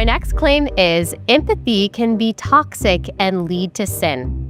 My next claim is empathy can be toxic and lead to sin.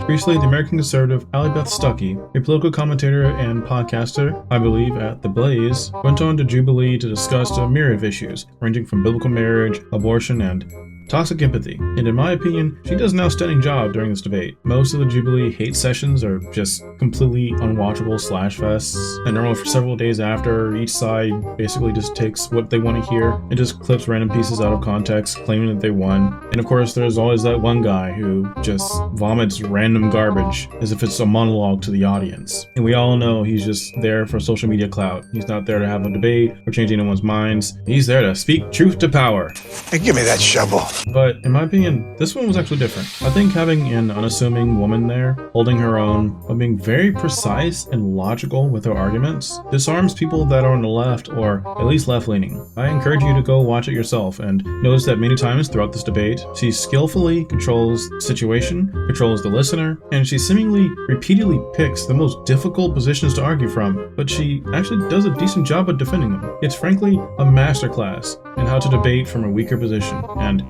Recently, the American conservative Allie Beth Stuckey, a political commentator and podcaster, I believe, at The Blaze, went on to Jubilee to discuss a myriad of issues, ranging from biblical marriage, abortion, and toxic empathy. And in my opinion, she does an outstanding job during this debate. Most of the Jubilee hate sessions are just completely unwatchable slash fests, and normally for several days after, each side basically just takes what they want to hear and just clips random pieces out of context, claiming that they won. And of course, there's always that one guy who just vomits random garbage as if it's a monologue to the audience. And we all know he's just there for social media clout. He's not there to have a debate or change anyone's minds. He's there to speak truth to power. Hey, give me that shovel. But in my opinion, this one was actually different. I think having an unassuming woman there, holding her own, while being very precise and logical with her arguments, disarms people that are on the left or at least left-leaning. I encourage you to go watch it yourself and notice that many times throughout this debate, she skillfully controls the situation, controls the listener, and she seemingly repeatedly picks the most difficult positions to argue from, but she actually does a decent job at defending them. It's frankly a masterclass in how to debate from a weaker position, and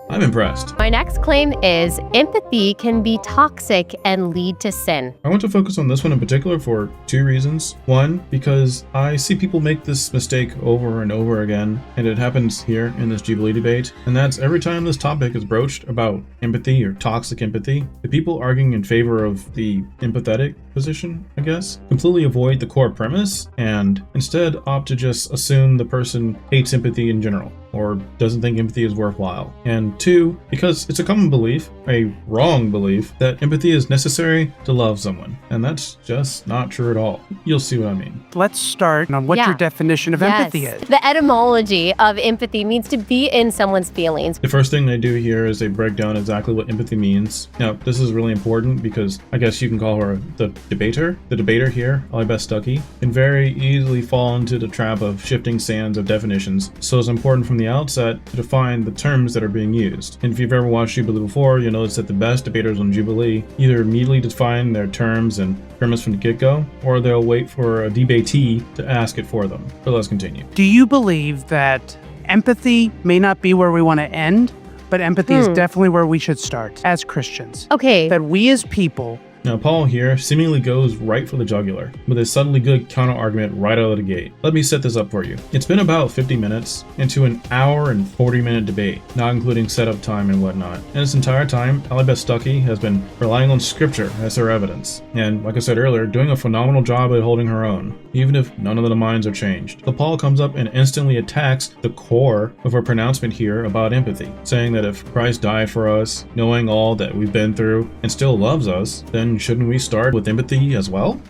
I'm impressed. My next claim is empathy can be toxic and lead to sin. I want to focus on this one in particular for two reasons. One, because I see people make this mistake over and over again, and it happens here in this Jubilee debate, and that's every time this topic is broached about empathy or toxic empathy, the people arguing in favor of the empathetic position, I guess, completely avoid the core premise and instead opt to just assume the person hates empathy in general or doesn't think empathy is worthwhile. And two, because it's a common belief, a wrong belief, that empathy is necessary to love someone. And that's just not true at all. You'll see what I mean. Let's start on what your definition of empathy is. The etymology of empathy means to be in someone's feelings. The first thing they do here is they break down exactly what empathy means. Now, this is really important because I guess you can call her the debater. The debater here, Allie Beth Stuckey, can very easily fall into the trap of shifting sands of definitions. So it's important from the outset to define the terms that are being used. And if you've ever watched Jubilee before, you'll notice that the best debaters on Jubilee either immediately define their terms and premise from the get-go, or they'll wait for a debatee to ask it for them. But let's continue. Do you believe that empathy may not be where we want to end, but empathy is definitely where we should start as Christians? Okay. That we as people... Now, Paul here seemingly goes right for the jugular with a subtly good counter-argument right out of the gate. Let me set this up for you. It's been about 50 minutes into an hour and 40-minute debate, not including setup time and whatnot. And this entire time, Allie Beth Stuckey has been relying on scripture as her evidence. And like I said earlier, doing a phenomenal job at holding her own, even if none of the minds are changed. So Paul comes up and instantly attacks the core of her pronouncement here about empathy, saying that if Christ died for us, knowing all that we've been through, and still loves us, then shouldn't we start with empathy as well?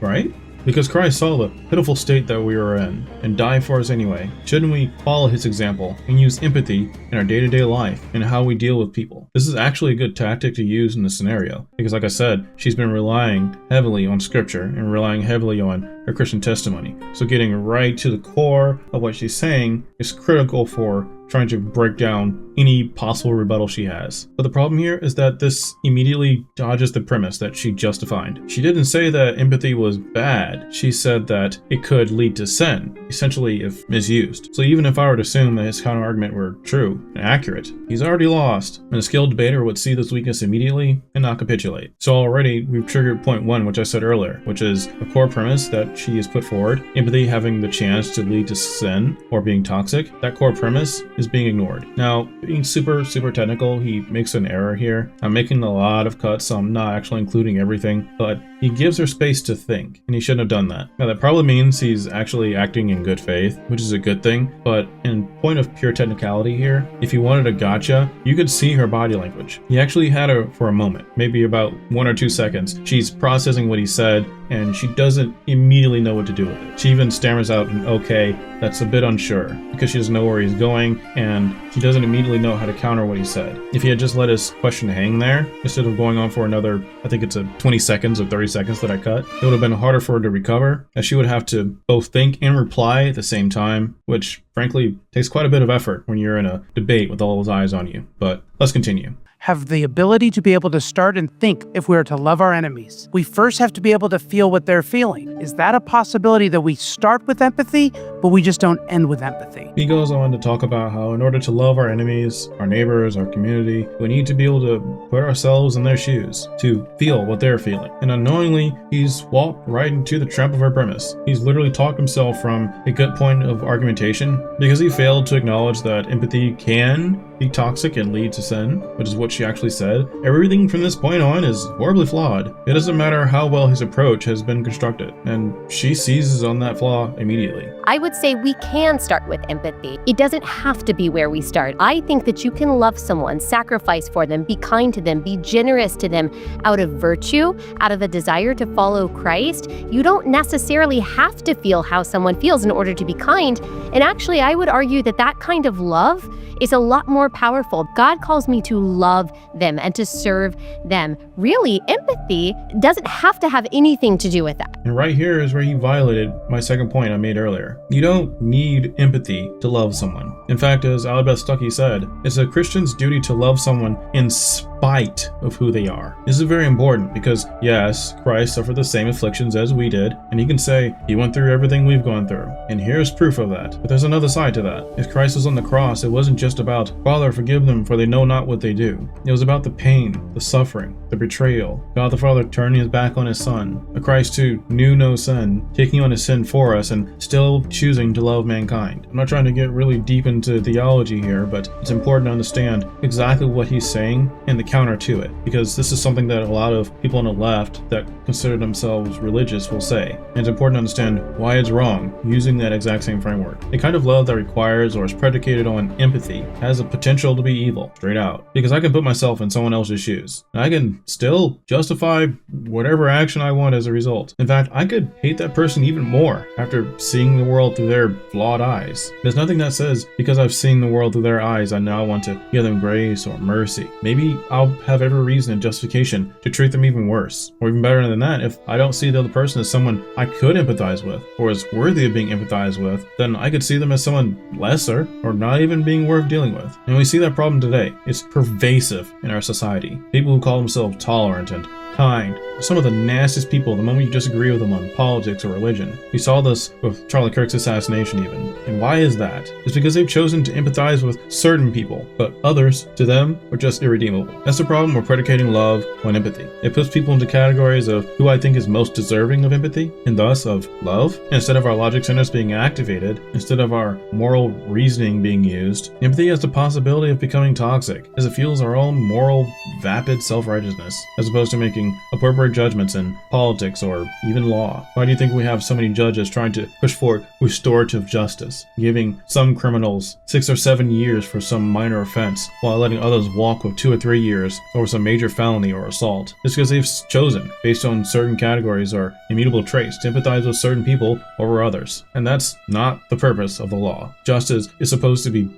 Right? Because Christ saw the pitiful state that we were in and died for us anyway. Shouldn't we follow his example and use empathy in our day-to-day life and how we deal with people? This is actually a good tactic to use in this scenario because, like I said, she's been relying heavily on scripture and relying heavily on her Christian testimony. So getting right to the core of what she's saying is critical for trying to break down any possible rebuttal she has. But the problem here is that this immediately dodges the premise that she just defined. She didn't say that empathy was bad. She said that it could lead to sin, essentially if misused. So even if I were to assume that his counter-argument were true and accurate, he's already lost, and a skilled debater would see this weakness immediately and not capitulate. So already we've triggered point one, which I said earlier, which is a core premise that she has put forward, empathy having the chance to lead to sin or being toxic. That core premise is being ignored. Now, being super technical, he makes an error here. I'm making a lot of cuts, so I'm not actually including everything, but he gives her space to think, and he shouldn't have done that. Now, that probably means he's actually acting in good faith, which is a good thing, but in point of pure technicality here, if you wanted a gotcha, you could see her body language. He actually had her for a moment, maybe about 1 or 2 seconds. She's processing what he said, and she doesn't immediately know what to do with it. She even stammers out an okay that's a bit unsure, because she doesn't know where he's going, and she doesn't immediately know how to counter what he said. If he had just let his question hang there, instead of going on for another, I think it's a 20 seconds or 30 seconds that I cut, it would have been harder for her to recover, as she would have to both think and reply at the same time, which frankly takes quite a bit of effort when you're in a debate with all those eyes on you. But let's continue. Have the ability to be able to start and think if we are to love our enemies. We first have to be able to feel what they're feeling. Is that a possibility that we start with empathy but we just don't end with empathy. He goes on to talk about how in order to love our enemies, our neighbors, our community, we need to be able to put ourselves in their shoes, to feel what they're feeling. And unknowingly, he's walked right into the trap of our premise. He's literally talked himself from a good point of argumentation because he failed to acknowledge that empathy can be toxic and lead to sin, which is what she actually said. Everything from this point on is horribly flawed. It doesn't matter how well his approach has been constructed, and she seizes on that flaw immediately. I would say we can start with empathy. It doesn't have to be where we start. I think that you can love someone, sacrifice for them, be kind to them, be generous to them out of virtue, out of a desire to follow Christ. You don't necessarily have to feel how someone feels in order to be kind. And actually, I would argue that that kind of love is a lot more powerful. God calls me to love them and to serve them. Really, empathy doesn't have to have anything to do with that. And right here is where he violated my second point I made earlier. You don't need empathy to love someone. In fact, as Allie Beth Stuckey said, it's a Christian's duty to love someone in spite of who they are. This is very important because, yes, Christ suffered the same afflictions as we did, and he can say he went through everything we've gone through. And here's proof of that. But there's another side to that. If Christ was on the cross, it wasn't just about, Father, forgive them, for they know not what they do. It was about the pain, the suffering, the betrayal, God the Father turning his back on his Son, a Christ who knew no sin, taking on his sin for us, and still choosing to love mankind. I'm not trying to get really deep into theology here, but it's important to understand exactly what he's saying and the counter to it, because this is something that a lot of people on the left that consider themselves religious will say. And it's important to understand why it's wrong using that exact same framework. The kind of love that requires or is predicated on empathy has the potential to be evil, straight out. Because I can put myself in someone else's shoes. And I can still justify whatever action I want as a result. In fact, I could hate that person even more after seeing the world through their flawed eyes. There's nothing that says because I've seen the world through their eyes, I now want to give them grace or mercy. Maybe I'll have every reason and justification to treat them even worse. Or even better than that, if I don't see the other person as someone I could empathize with or is worthy of being empathized with, then I could see them as someone lesser or not even being worth dealing with. And we see that problem today. It's pervasive in our society. People who call themselves tolerant and kind, some of the nastiest people the moment you disagree with them on politics or religion. We saw this with Charlie Kirk's assassination even. And why is that? It's because they've chosen to empathize with certain people, but others, to them, are just irredeemable. That's the problem with predicating love on empathy. It puts people into categories of who I think is most deserving of empathy, and thus of love. And instead of our logic centers being activated, instead of our moral reasoning being used, empathy has the possibility of becoming toxic, as it fuels our own moral, vapid self-righteousness, as opposed to making appropriate judgments in politics or even law. Why do you think we have so many judges trying to push for restorative justice, giving some criminals 6 or 7 years for some minor offense, while letting others walk with 2 or 3 years over some major felony or assault? It's because they've chosen, based on certain categories or immutable traits, to empathize with certain people over others. And that's not the purpose of the law. Justice is supposed to be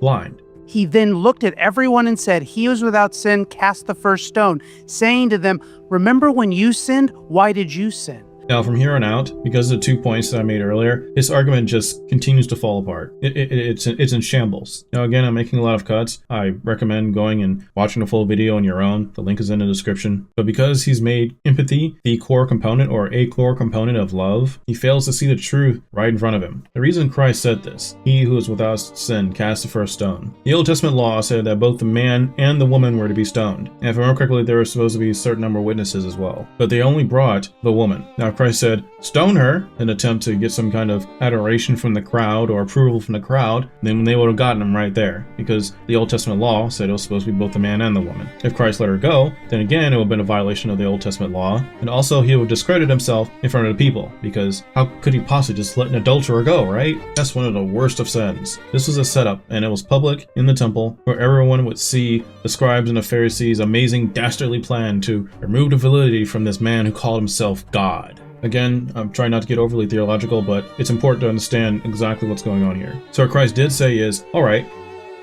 blind. He then looked at everyone and said, "He who is without sin, cast the first stone," saying to them, "Remember when you sinned? Why did you sin?" Now, from here on out, because of the 2 points that I made earlier, this argument just continues to fall apart. It's in shambles. Now, again, I'm making a lot of cuts. I recommend going and watching the full video on your own. The link is in the description. But because he's made empathy the core component or a core component of love, he fails to see the truth right in front of him. The reason Christ said this, "He who is without sin cast the first stone." The Old Testament law said that both the man and the woman were to be stoned. And if I remember correctly, there were supposed to be a certain number of witnesses as well. But they only brought the woman. Now, Christ said, "Stone her," in an attempt to get some kind of adoration from the crowd or approval from the crowd, then they would have gotten him right there, because the Old Testament law said it was supposed to be both the man and the woman. If Christ let her go, then again it would have been a violation of the Old Testament law, and also he would discredit himself in front of the people, because how could he possibly just let an adulterer go, right? That's one of the worst of sins. This was a setup, and it was public in the temple, where everyone would see the scribes and the Pharisees' amazing dastardly plan to remove the validity from this man who called himself God. Again, I'm trying not to get overly theological, but it's important to understand exactly what's going on here. So what Christ did say is, all right,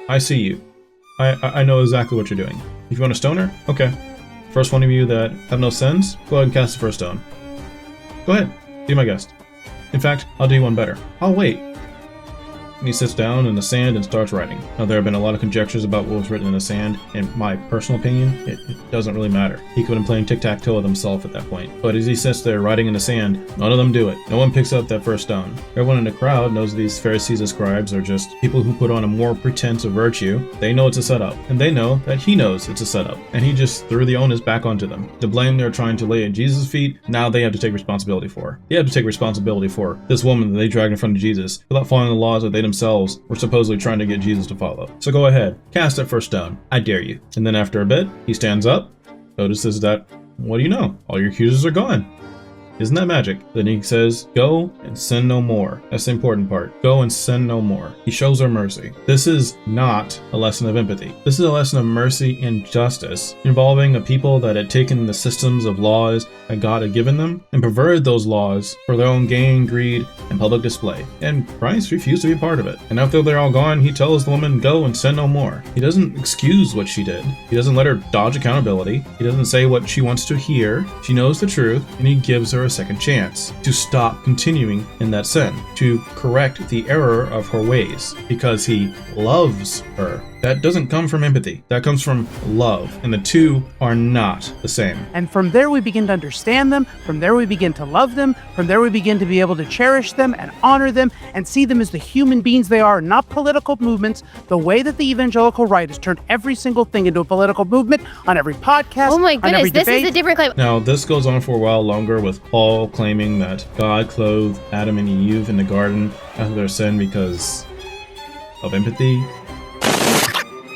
I see you. I know exactly what you're doing. If you want to stone her, okay. First one of you that have no sins, go ahead and cast the first stone. Go ahead, be my guest. In fact, I'll do you one better. I'll wait. and he sits down in the sand and starts writing. Now, there have been a lot of conjectures about what was written in the sand. In my personal opinion, it doesn't really matter. He could have been playing tic-tac-toe with himself at that point. But as he sits there writing in the sand, none of them do it. No one picks up that first stone. Everyone in the crowd knows these Pharisees and scribes are just people who put on a more pretense of virtue. They know it's a setup, and they know that he knows it's a setup, and he just threw the onus back onto them. The blame they're trying to lay at Jesus' feet, now they have to take responsibility for. They have to take responsibility for this woman that they dragged in front of Jesus without following the laws that they themselves were supposedly trying to get Jesus to follow. So go ahead, cast that first stone. I dare you. And then after a bit, he stands up, notices that, what do you know? All your accusers are gone. Isn't that magic? Then he says, go and sin no more. That's the important part. Go and sin no more. He shows her mercy. This is not a lesson of empathy. This is a lesson of mercy and justice involving a people that had taken the systems of laws that God had given them and perverted those laws for their own gain, greed, and public display. And Christ refused to be a part of it. And after they're all gone, he tells the woman, go and sin no more. He doesn't excuse what she did. He doesn't let her dodge accountability. He doesn't say what she wants to hear. She knows the truth, and he gives her a second chance to stop continuing in that sin, to correct the error of her ways, because he loves her. That doesn't come from empathy. That comes from love, and the two are not the same. And from there we begin to understand them, from there we begin to love them, from there we begin to be able to cherish them and honor them and see them as the human beings they are, not political movements, the way that the evangelical right has turned every single thing into a political movement on every podcast, Oh my on every goodness, this debate. is a different claim. Now, this goes on for a while longer, with Paul claiming that God clothed Adam and Eve in the garden after their sin because of empathy.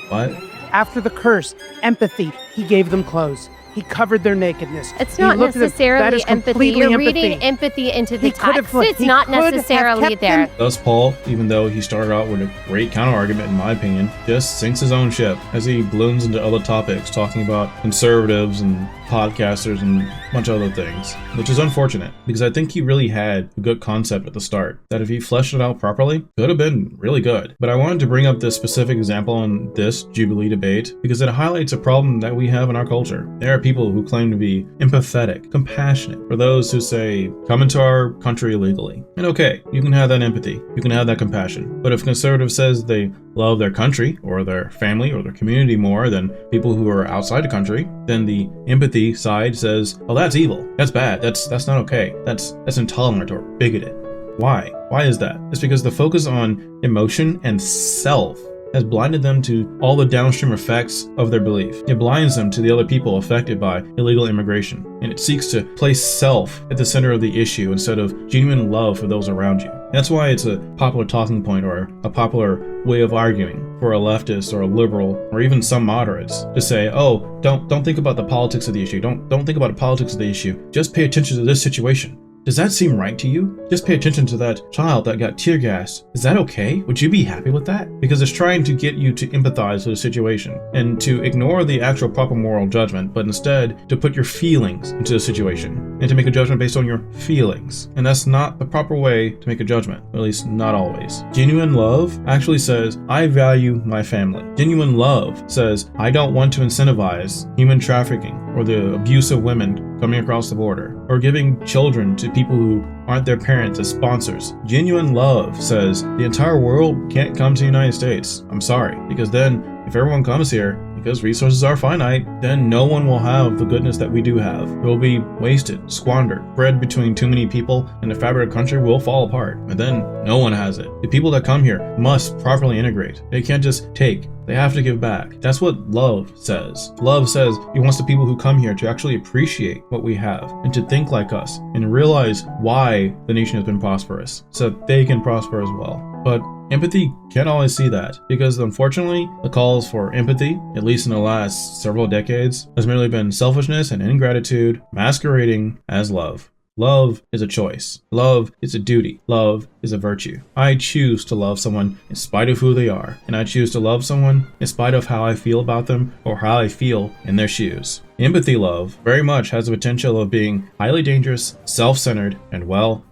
What? After the curse, empathy, he gave them clothes. He covered their nakedness. It's He not looked at them. That necessarily is empathy. completely You're empathy. reading empathy into the He could have- text. It's he not could have necessarily kept there. them- Thus, Paul, even though he started out with a great counter-argument in my opinion, just sinks his own ship as he balloons into other topics, talking about conservatives and podcasters and a bunch of other things, which is unfortunate because I think he really had a good concept at the start that if he fleshed it out properly, could have been really good. But I wanted to bring up this specific example on this Jubilee debate because it highlights a problem that we have in our culture. There are people who claim to be empathetic, compassionate for those who say, come into our country illegally. And okay, you can have that empathy, you can have that compassion. But if a conservative says they love their country or their family or their community more than people who are outside the country, then the empathy side says, oh, that's evil, that's bad, that's not okay, that's intolerant or bigoted. Why? Why is that? It's because the focus on emotion and self has blinded them to all the downstream effects of their belief. It blinds them to the other people affected by illegal immigration, and it seeks to place self at the center of the issue instead of genuine love for those around you. That's why it's a popular talking point or a popular way of arguing for a leftist or a liberal or even some moderates to say, oh, don't think about the politics of the issue. Don't think about the politics of the issue. Just pay attention to this situation. Does that seem right to you? Just pay attention to that child that got tear gassed. Is that okay? Would you be happy with that? Because it's trying to get you to empathize with the situation and to ignore the actual proper moral judgment, but instead to put your feelings into the situation and to make a judgment based on your feelings. And that's not the proper way to make a judgment, at least not always. Genuine love actually says, I value my family. Genuine love says, I don't want to incentivize human trafficking or the abuse of women coming across the border or giving children to people who aren't their parents as sponsors. Genuine love says the entire world can't come to the United States. I'm sorry, because then if everyone comes here, because resources are finite, then no one will have the goodness that we do have. It will be wasted, squandered, spread between too many people, and the fabric of the country will fall apart. And then no one has it. The people that come here must properly integrate. They can't just take. They have to give back. That's what love says. Love says it wants the people who come here to actually appreciate what we have and to think like us and realize why the nation has been prosperous so that they can prosper as well. But empathy can't always see that because unfortunately the calls for empathy, at least in the last several decades, has merely been selfishness and ingratitude masquerading as love. Love is a choice. Love is a duty. Love is a virtue. I choose to love someone in spite of who they are, and I choose to love someone in spite of how I feel about them or how I feel in their shoes. Empathy love very much has the potential of being highly dangerous, self-centered, and, well,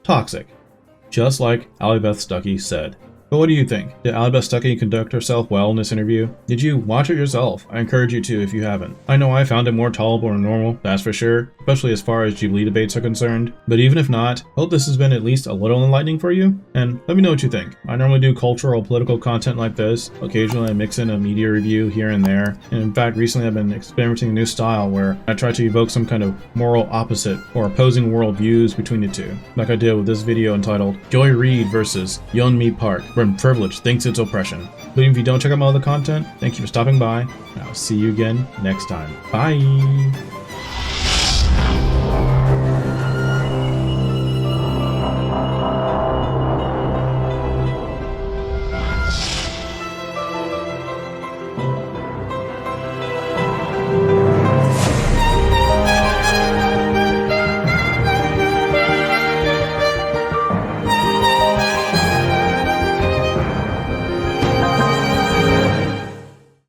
toxic. Just like Allie Beth Stuckey said. But what do you think? Did Allie Beth Stuckey conduct herself well in this interview? Did you watch it yourself? I encourage you to if you haven't. I know I found it more tolerable than normal, that's for sure, but especially as far as Jubilee debates are concerned. But even if not, hope this has been at least a little enlightening for you, and let me know what you think. I normally do cultural, political content like this. Occasionally I mix in a media review here and there, and in fact recently I've been experimenting a new style where I try to evoke some kind of moral opposite or opposing worldviews between the two, like I did with this video entitled Joy Reid versus Yeonmi Park, when privilege thinks it's oppression. But if you don't check out my other content, thank you for stopping by, and I'll see you again next time. Bye!